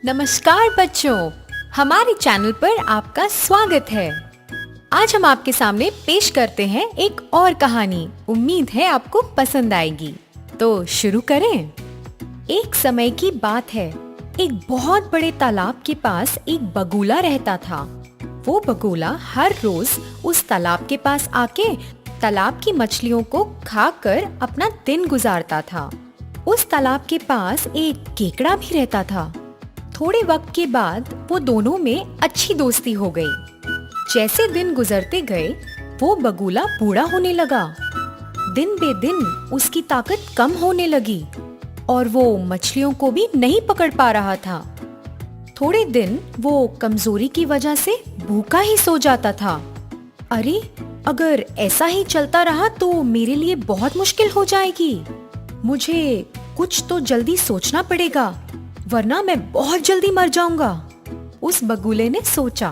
नमस्कार बच्चों, हमारे चैनल पर आपका स्वागत है। आज हम आपके सामने पेश करते हैं एक और कहानी। उम्मीद है आपको पसंद आएगी। तो शुरू करें। एक समय की बात है, एक बहुत बड़े तालाब के पास एक बगुला रहता था। वो बगुला हर रोज उस तालाब के पास आके तालाब की मछलियों को खाकर अपना दिन गुजारता था। उस तालाब के पास एक केकड़ा भी रहता था। थोड़े वक्त के बाद वो दोनों में अच्छी दोस्ती हो गई। जैसे दिन गुजरते गए वो बगुला बूढ़ा होने लगा। दिन बे दिन उसकी ताकत कम होने लगी और वो मछलियों को भी नहीं पकड़ पा रहा था। थोड़े दिन वो कमजोरी की वजह से भूखा ही सो जाता था। अरे, अगर ऐसा ही चलता रहा तो मेरे लिए बहुत मुश्किल हो जाएगी। मुझे कुछ तो जल्दी सोचना पड़ेगा, वरना मैं बहुत जल्दी मर जाऊंगा, उस बगुले ने सोचा।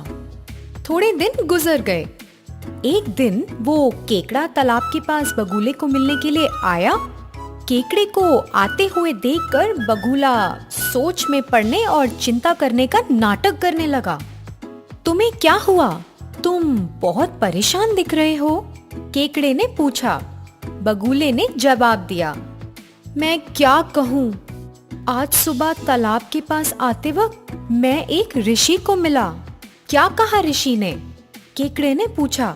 थोड़े दिन गुजर गए। एक दिन वो केकड़ा तालाब के पास बगुले को मिलने के लिए आया। केकड़े को आते हुए देखकर बगुला सोच में पड़ने और चिंता करने का नाटक करने लगा। तुम्हें क्या हुआ? तुम बहुत परेशान दिख रहे हो, केकड़े ने पूछा। बगुले ने जवाब दिया, मैं क्या कहूँ, आज सुबह तालाब के पास आते वक्त मैं एक ऋषि को मिला। क्या कहा ऋषि ने? केकड़े ने पूछा।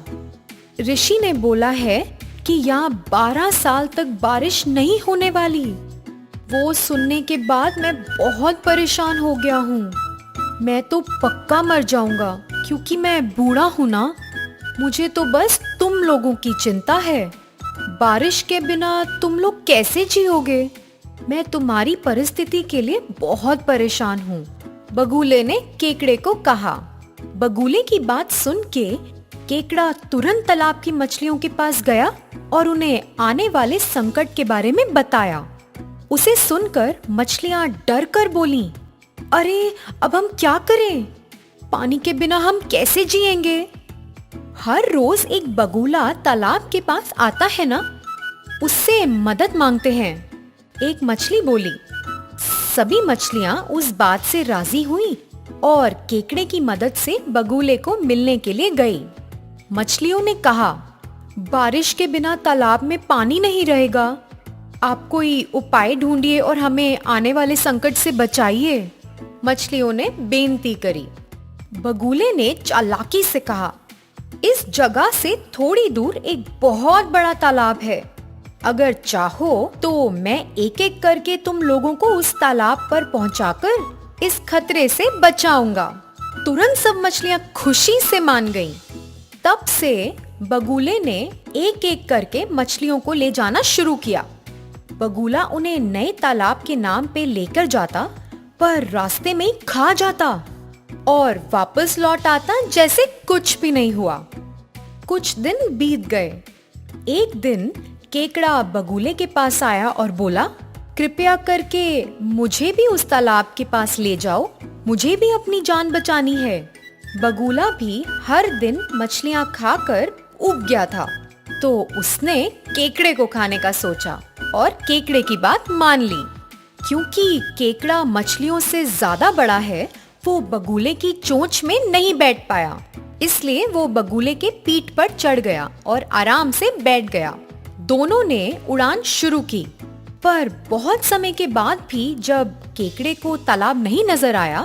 ऋषि ने बोला है कि यहाँ 12 साल तक बारिश नहीं होने वाली। वो सुनने के बाद मैं बहुत परेशान हो गया हूँ। मैं तो पक्का मर जाऊंगा क्योंकि मैं बूढ़ा हूँ ना। मुझे तो बस तुम लोगों की चिंता है। बारिश के बिना तुम लोग कैसे जियोगे? मैं तुम्हारी परिस्थिति के लिए बहुत परेशान हूँ, बगुले ने केकड़े को कहा। बगुले की बात सुन के केकड़ा तुरंत तालाब की मछलियों के पास गया और उन्हें आने वाले संकट के बारे में बताया। उसे सुनकर मछलियाँ डर कर बोलीं, अरे, अब हम क्या करें? पानी के बिना हम कैसे जिएंगे? हर रोज एक बगुला तालाब के पास आता है ना, उससे मदद मांगते हैं, एक मछली बोली। सभी मछलियां उस बात से राजी हुई और केकड़े की मदद से बगुले को मिलने के लिए गई। मछलियों ने कहा, बारिश के बिना तालाब में पानी नहीं रहेगा। आप कोई उपाय ढूंढिए और हमें आने वाले संकट से बचाइए, मछलियों ने बेनती करी। बगुले ने चालाकी से कहा, इस जगह से थोड़ी दूर एक बहुत बड़ा तालाब है। अगर चाहो तो मैं एक एक करके तुम लोगों को उस तालाब पर पहुंचाकर इस खतरे से बचाऊंगा। तुरंत सब मछलियां खुशी से मान गईं। तब से बगुले ने एक एक करके मछलियों को ले जाना शुरू किया। बगुला उन्हें नए तालाब के नाम पे लेकर जाता, पर रास्ते में ही खा जाता और वापस लौट आता जैसे कुछ भी नहीं हुआ। कुछ दिन बीत गए। एक दिन केकड़ा बगुले के पास आया और बोला, कृपया करके मुझे भी उस तालाब के पास ले जाओ, मुझे भी अपनी जान बचानी है। बगुला भी हर दिन मछलियां खाकर ऊब गया था, तो उसने केकड़े को खाने का सोचा और केकड़े की बात मान ली। क्योंकि केकड़ा मछलियों से ज्यादा बड़ा है, वो बगुले की चोंच में नहीं बैठ पाया, इसलिए वो बगुले के पीठ पर चढ़ गया और आराम से बैठ गया। दोनों ने उड़ान शुरू की, पर बहुत समय के बाद भी जब केकड़े को तालाब नहीं नजर आया,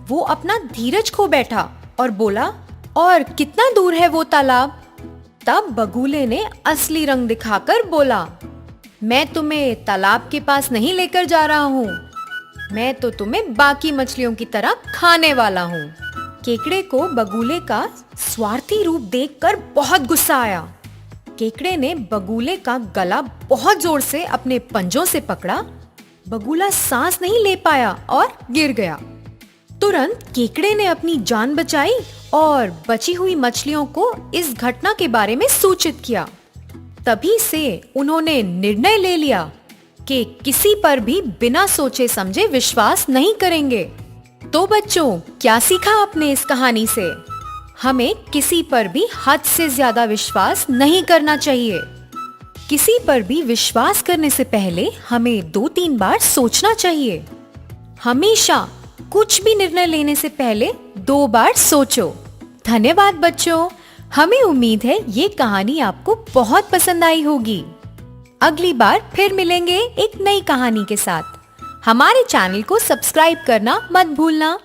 वो अपना धीरज खो बैठा और बोला, और कितना दूर है वो तालाब? तब बगुले ने असली रंग दिखाकर बोला, मैं तुम्हें तालाब के पास नहीं लेकर जा रहा हूँ, मैं तो तुम्हें बाकी मछलियों की तरह खाने वाला हूँ। केकड़े को बगुले का स्वार्थी रूप देखकर बहुत गुस्सा आया। केकड़े ने बगुले का गला बहुत जोर से अपने पंजों से पकड़ा। बगुला सांस नहीं ले पाया और गिर गया। तुरंत केकड़े ने अपनी जान बचाई और बची हुई मछलियों को इस घटना के बारे में सूचित किया। तभी से उन्होंने निर्णय ले लिया कि किसी पर भी बिना सोचे समझे विश्वास नहीं करेंगे। तो बच्चों, क्या सीखा आपने इस कहानी से? हमें किसी पर भी हद से ज्यादा विश्वास नहीं करना चाहिए। किसी पर भी विश्वास करने से पहले हमें 2-3 बार सोचना चाहिए। हमेशा कुछ भी निर्णय लेने से पहले 2 बार सोचो। धन्यवाद बच्चों, हमें उम्मीद है ये कहानी आपको बहुत पसंद आई होगी। अगली बार फिर मिलेंगे एक नई कहानी के साथ। हमारे चैनल को सब्सक्राइब करना मत भूलना।